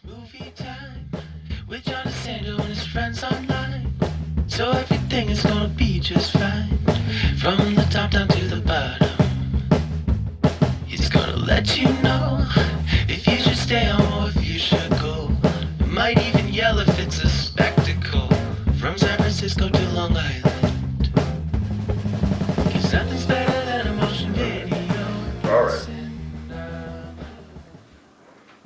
Movie time with John DeSando and his friends online. So everything is gonna be just fine. From the top down to the bottom. He's gonna let you know if you should stay home or if you should go. Might even yell if it's a spectacle. From San Francisco to Long Island. 'Cause nothing's better than a motion video. All right.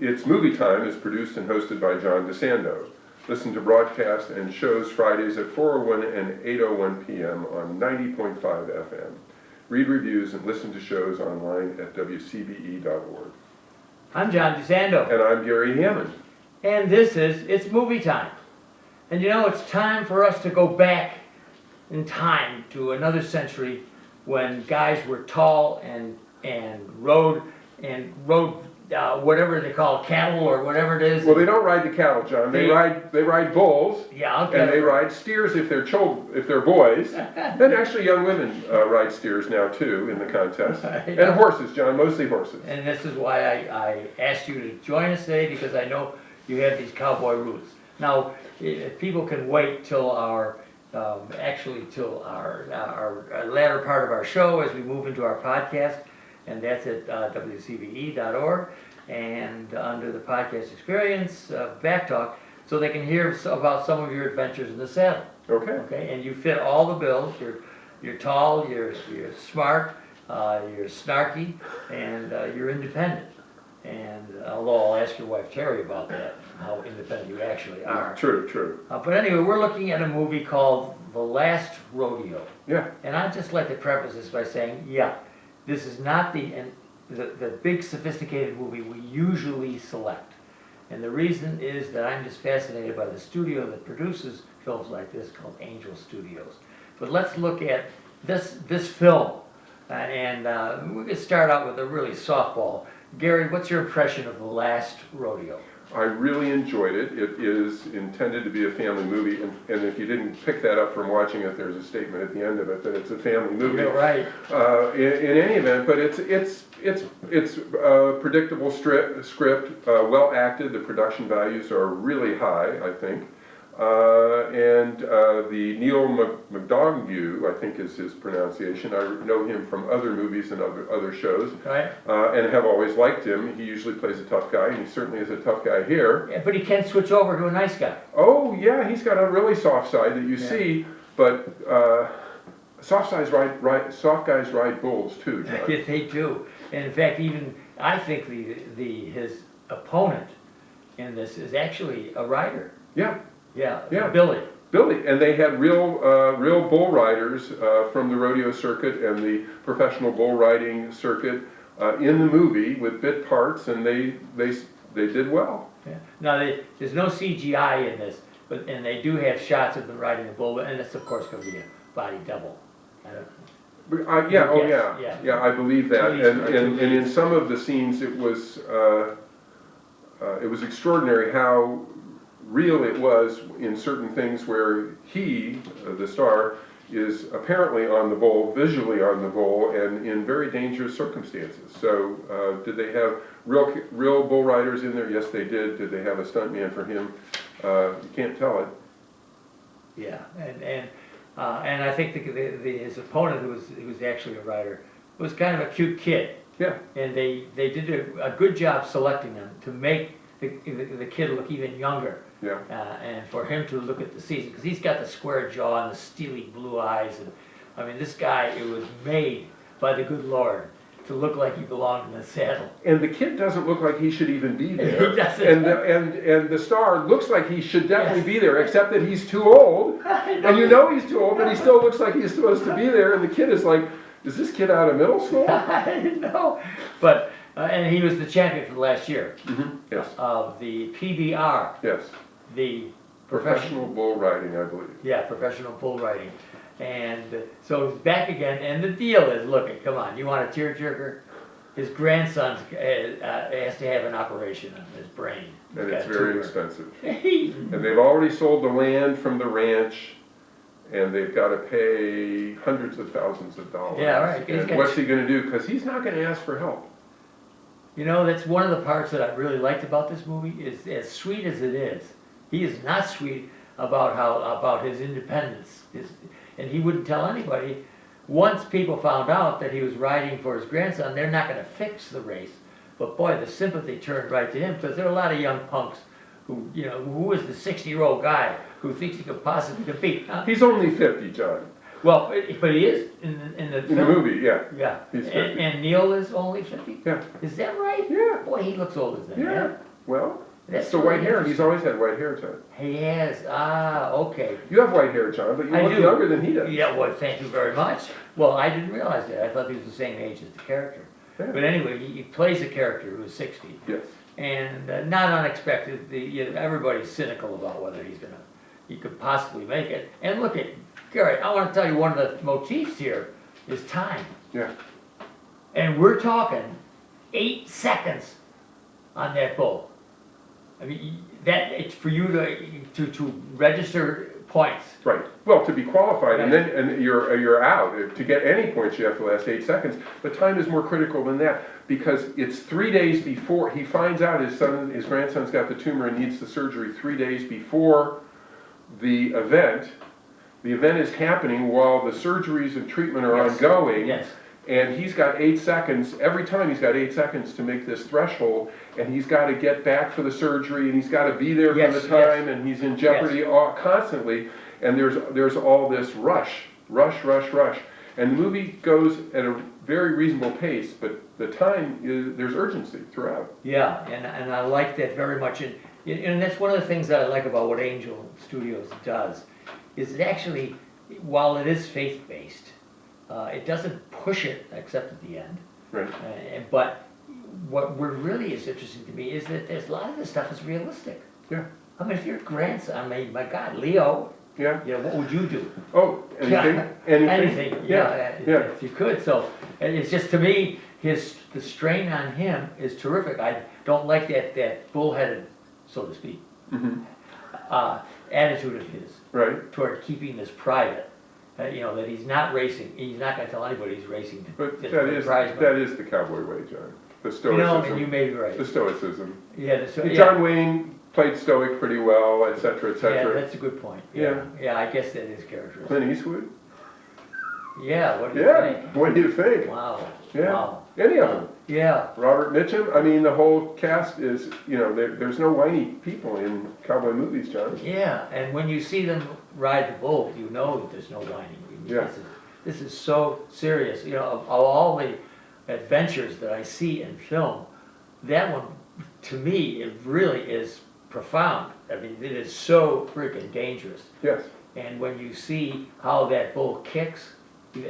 It's Movie Time is produced and hosted by John DeSando. Listen to broadcasts and shows Fridays at 4:01 and 8:01 p.m. on 90.5 FM. Read reviews and listen to shows online at WCBE.org. I'm John DeSando, And I'm Gary Hammond. and this is It's Movie Time. And you know, it's time for us to go back in time to another century when guys were tall and rode whatever they call cattle or whatever it is. Well, they don't ride the cattle, John. They ride bulls. Yeah, okay. And they ride steers if they're boys. And actually, young women ride steers now too in the contest. And horses, John, mostly horses. And this is why I asked you to join us today, because I know you have these cowboy roots. Now, if people can wait till our latter part of our show as we move into our podcast, and that's at WCBE.org and under the podcast experience, Back Talk, so they can hear about some of your adventures in the saddle. Okay. Okay, and you fit all the bills. You're tall, you're smart, you're snarky, and you're independent. And although I'll ask your wife Terry about that, how independent you actually are. True. But anyway, we're looking at a movie called The Last Rodeo. Yeah. And I'd just like to preface this by saying, yeah, this is not the big sophisticated movie we usually select. And the reason is that I'm just fascinated by the studio that produces films like this called Angel Studios. But let's look at this film. And we could start out with a really softball. Gary, what's your impression of The Last Rodeo? I really enjoyed it. It is intended to be a family movie, and if you didn't pick that up from watching it, there's a statement at the end of it that it's a family movie. You're right. In any event, but it's a predictable script, well acted. The production values are really high, I think. The Neil McDonough, I think is his pronunciation. I know him from other movies and other shows, Right. And have always liked him. He usually plays a tough guy, and he certainly is a tough guy here. Yeah, but he can switch over to a nice guy. Oh yeah, he's got a really soft side that you see, but soft guys ride bulls too, John. Yes, they do. And in fact, even I think his opponent in this is actually a rider. Yeah. Yeah. Billy. And they had real bull riders from the rodeo circuit and the professional bull riding circuit in the movie with bit parts, and they did well. Yeah. Now there's no CGI in this, and they do have shots of them riding the bull, and it's of course going to be a body double. I don't Yeah, I believe that. And in some of the scenes, it was extraordinary how real it was in certain things where he, the star, is apparently on the bull, visually on the bull, and in very dangerous circumstances. So, did they have real bull riders in there? Yes, they did. Did they have a stuntman for him? You can't tell it. Yeah, and I think his opponent, who was actually a rider, was kind of a cute kid. Yeah. And they did a good job selecting him to make the kid look even younger. Yeah. And for him to look at the season, because he's got the square jaw and the steely blue eyes, and I mean, this guy, it was made by the good Lord to look like he belonged in the saddle. And the kid doesn't look like he should even be there. He doesn't. And the star looks like he should definitely be there, except that he's too old. And you know he's too old, but he still looks like he's supposed to be there. And the kid is like, is this kid out of middle school? I know, but and he was the champion for the last year. Mm-hmm. Yes. Of the PBR. Yes. The Professional bull riding, I believe. Yeah, professional bull riding. And so he's back again, and the deal is, look, come on, you want a tearjerker? His grandson has to have an operation on his brain. And it's very expensive. And they've already sold the land from the ranch, and they've got to pay hundreds of thousands of dollars. Yeah, right. And what's he going to do? Because he's not going to ask for help. You know, that's one of the parts that I really liked about this movie, is as sweet as it is, he is not sweet about his independence. And he wouldn't tell anybody. Once people found out that he was riding for his grandson, they're not gonna fix the race. But boy, the sympathy turned right to him, because there are a lot of young punks who, you know, who is the 60-year-old guy who thinks he could possibly compete, huh? He's only 50, John. Well, but he is in the film. In the movie, yeah. Yeah. He's 50. And Neil is only 50? Yeah. Is that right? Yeah. Boy, he looks older than Yeah. that. Well, That's it's the really white hair. He's always had white hair, John. He has, okay. You have white hair, John, but you I look do. younger than he does. Yeah, well, thank you very much. Well, I didn't realize that. I thought he was the same age as the character. Yeah. But anyway, he plays a character who is 60. Yes. And not unexpected, everybody's cynical about whether he could possibly make it. And look at, Gary, I want to tell you one of the motifs here is time. Yeah. And we're talking 8 seconds on that bull. I mean, that, it's for you to register points. Right. Well, to be qualified, and Right. then you're out. To get any points, you have to last 8 seconds. But time is more critical than that, because it's 3 days before he finds out his grandson's got the tumor and needs the surgery. 3 days before the event. The event is happening while the surgeries and treatment are Yes. ongoing. Yes. And he's got 8 seconds, every time he's got 8 seconds to make this threshold, and he's got to get back for the surgery, and he's got to be there Yes, for the time, yes. and he's in jeopardy constantly, and there's all this rush. And the movie goes at a very reasonable pace, but the time there's urgency throughout. Yeah, and I like that very much. And that's one of the things that I like about what Angel Studios does, is it actually, while it is faith-based, it doesn't push it, except at the end. Right. But what really is interesting to me is that there's a lot of this stuff is realistic. Yeah. I mean, if your grandson, I mean, my God, Leo, Yeah. you know, what would you do? Oh, anything? Yeah, Anything? yeah, Yeah. if you could. So, and it's just, to me, the strain on him is terrific. I don't like that bullheaded, so to speak, Mhm. attitude of his Right. toward keeping this private. You know, that he's not racing, he's not gonna tell anybody he's racing to But get that the is prize money. the cowboy way, John. The You know, and you stoicism. may be right. The stoicism. Yeah, John Wayne played stoic pretty well, et cetera, et yeah, cetera. that's a good point. Yeah. Yeah, I guess that is characteristic. Clint Eastwood? Yeah, what do you Yeah, think? what do you think? Wow, Yeah. wow. Any of them. Yeah, Robert Mitchum, I mean, the whole cast is, you know, there's no whiny people in cowboy movies, John. yeah, and when you see them ride the bull, you know that there's no whining. Yeah. This is so serious, you know, of all the adventures that I see in film, that one, to me, it really is profound. I mean, it is so freaking dangerous. Yes. And when you see how that bull kicks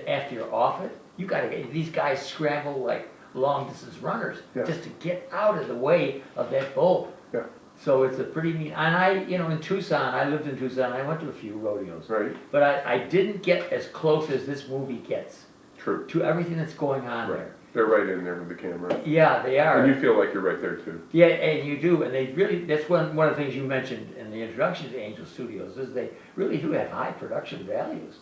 after you're off it, you gotta get, these guys scramble like long distance runners Yeah. just to get out of the way of that bull. Yeah. So it's a pretty neat, and you know, in Tucson, I lived in Tucson, I went to a few rodeos. Right. But I didn't get as close as this movie gets True. to everything that's going on Right. there. They're right in there with the camera. Yeah, they are. And you feel like you're right there too. Yeah, and you do, and they really, that's one of the things you mentioned in the introduction to Angel Studios, is they really do have high production values.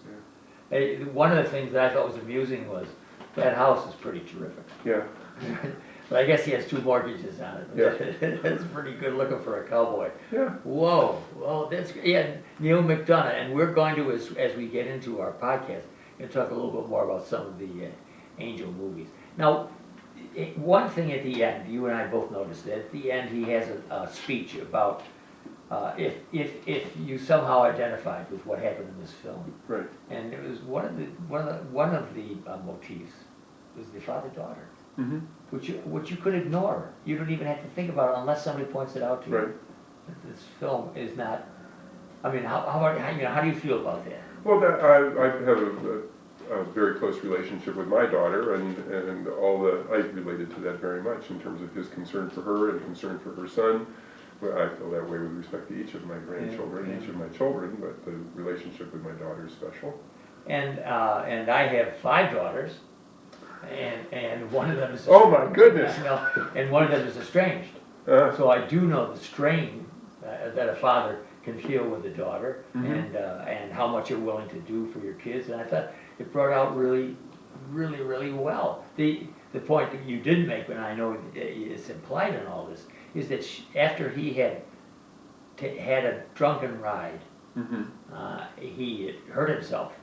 One of the things that I thought was amusing was, that house is pretty terrific. Yeah. But I guess he has 2 mortgages on it. Yeah. That's pretty good looking for a cowboy. Yeah. Whoa, well, that's, yeah, Neil McDonough, and we're going to, as we get into our podcast, and talk a little bit more about some of the Angel movies. Now, one thing at the end, you and I both noticed that at the end he has a speech about if you somehow identified with what happened in this film, Right. and it was one of the motifs was the father-daughter, Mm-hmm. which you could ignore. You don't even have to think about it unless somebody points it out to you. Right. That this film is not. I mean, how do you feel about that? Well, I have a very close relationship with my daughter, and I related to that very much in terms of his concern for her and concern for her son. Well, I feel that way with respect to each of my grandchildren, Yeah. each of my children, but the relationship with my daughter is special. And I have 5 daughters, and one of them is. Oh my goodness! No, and one of them is estranged. Uh, So I do know the strain that a father can feel with a daughter, Mhm. and how much you're willing to do for your kids. And I thought it brought out really, really, really well. the point that you did make, and I know it's implied in all this, is that after he had had a drunken ride, he hurt himself.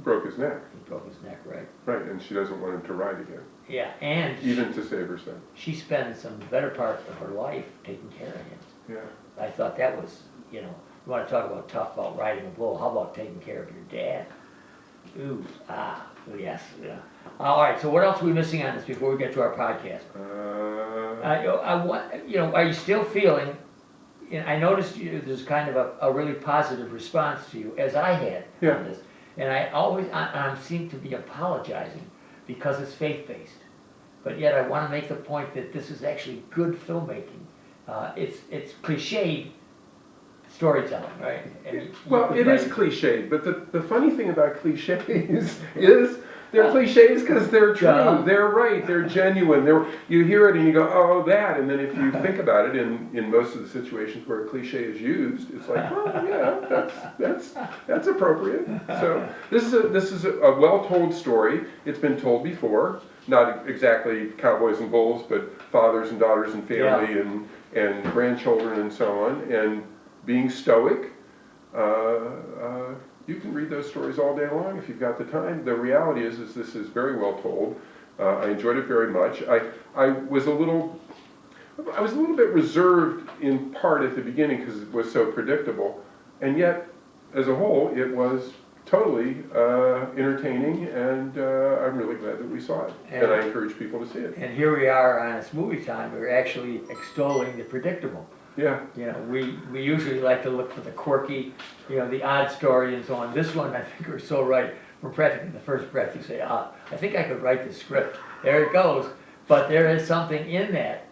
Broke his neck. He broke his neck, right? Right, and she doesn't want him to ride again. Yeah, and Even to save her son. she spends some better part of her life taking care of him. Yeah. I thought that was, you want to talk about tough about riding a bull, how about taking care of your dad? Ooh, yes, yeah. All right, so what else are we missing on this before we get to our podcast? Are you still feeling, I noticed there's kind of a really positive response to you, as I had on this. And I seem to be apologizing because it's faith-based. But yet I want to make the point that this is actually good filmmaking. It's cliched storytelling, right? Well, it is cliched, but the funny thing about cliches is they're cliches because they're true, they're right, they're genuine. You hear it and you go, oh, that, and then if you think about it, in most of the situations where a cliche is used, it's like, oh, yeah, that's appropriate. So this is a well-told story. It's been told before, not exactly cowboys and bulls, but fathers and daughters and family and grandchildren and so on, and being stoic. You can read those stories all day long if you've got the time. The reality is this is very well told. I enjoyed it very much. I was a little bit reserved in part at the beginning because it was so predictable, and yet, as a whole, it was totally entertaining, and I'm really glad that we saw it. And I encourage people to see it. And here we are on It's Movie Time. We're actually extolling the predictable. Yeah. We usually like to look for the quirky, the odd story and so on. This one, I think we're so right. From practically the first breath, you say, I think I could write this script. There it goes. But there is something in that.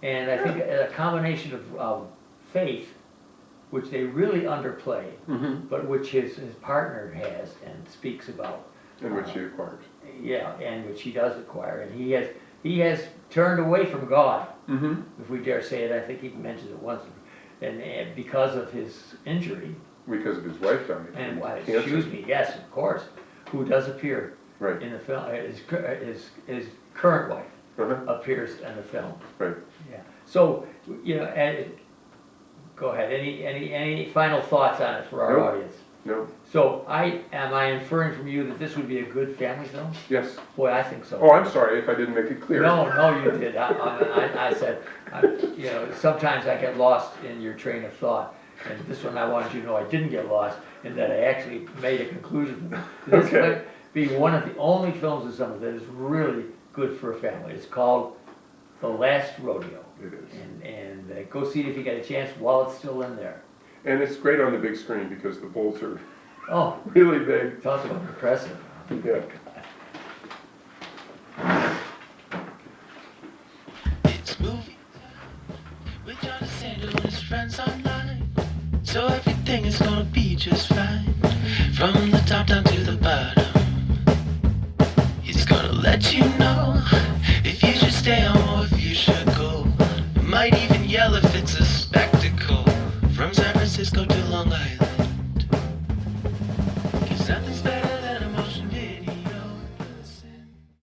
And I think a combination of faith, which they really underplay, but which his partner has and speaks about. And which he acquires. Yeah, and which he does acquire. And he has turned away from God, if we dare say it. I think he mentions it once, and because of his injury. Because of his wife dying. And excuse me, yes, of course, who does appear right in the film. His current wife appears in the film. Right. Yeah. So go ahead. Any final thoughts on it for our audience? No. So am I inferring from you that this would be a good family film? Yes. Boy, I think so. Oh, I'm sorry if I didn't make it clear. No, you did. I said, sometimes I get lost in your train of thought, and this one I wanted you to know I didn't get lost, and that I actually made a conclusion. This might be one of the only films of summer that is really good for a family. It's called The Last Rodeo. It is. And go see it if you get a chance while it's still in there. And it's great on the big screen because the bulls are Oh, really big. talk about impressive. Yeah. It's movie with John DeSando and his friends online. So everything is gonna be just fine. From the top down to the bottom. He's gonna let you know if you should stay home or if you should go. Might even yell if it's a spectacle. From San Francisco to Long Island.